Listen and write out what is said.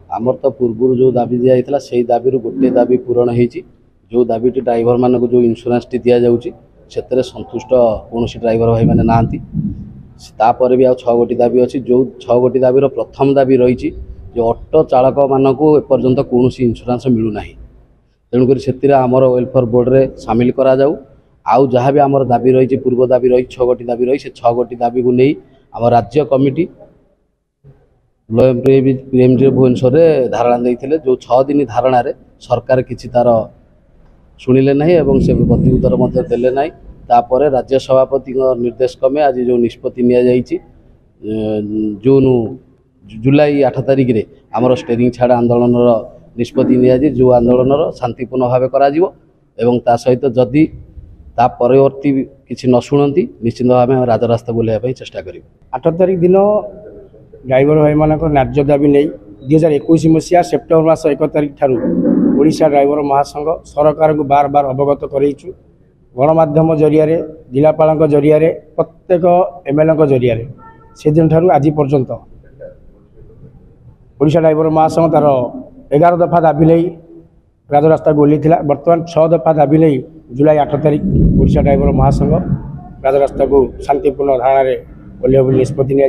आमर तो पूर्व जो दाबी दिया से दाबी गोटे दाबी पूरण होती जो दाबीटी ड्राइवर मान जो इंश्योरेंस टी दि जाऊँगी से संतुष्ट कौन ड्राइवर भाई मैंने नहांती तापर भी आ 6 गोटी दाबी अच्छी जो 6 गोटी दाबीर प्रथम दाबी रही जो ऑटो चालक मानक एपर्यंत कौन इंश्योरेंस मिलूना तेणुक से आमर वेलफेयर बोर्ड में सामिल करा जाऊ आउ जहाँ भी आमर दाबी रही पूर्व दाबी रही 6 गोटी दाबी रही से 6 गोटी दाबी को नहीं आम राज्य कमिटी पीएमडी भुवनेश्वर में धारणा देते जो 6 दिन धारणा सरकार किसी तार शुणिले ना और से प्रति उत्तर देले ना तापर राज्य सभापति निर्देश क्रमे आज जो निष्पत्ति नि जून जुलाई 8 तारिख में आमर स्टेरिंग छाड़ आंदोलन निष्पत्ति नि जो आंदोलन शांतिपूर्ण भाव करा सहित जदि ता परवर्ती किसी न शुणती निश्चित भाव में राजरास्ता बुलाइवाई चेष्टा करूँ। 8 तारिख दिन ड्राइवर भाई मान न्याय दाबी नहीं 2021 मसीहा सेप्टेम्बर मास 1 तारिख ठारू ओडिशा ड्राइवर महासंघ सरकार को बार बार अवगत करेचु गणमाध्यम जरिया जिलापाल जरिया प्रत्येक एमएलए जरिया से दिन ठारू आज पर्यंत ओडिशा ड्राइवर महासंघ तार 11 दफा दाबी नहीं राजरास्ता को ओल्ली बर्तमान 6 दफा दाबी नहीं जुलाई 8 तारिख ओडिशा ड्राइवर महासंघ राजरास्ता को शांतिपूर्ण धारणा ओल्ल निष्पत्ति नि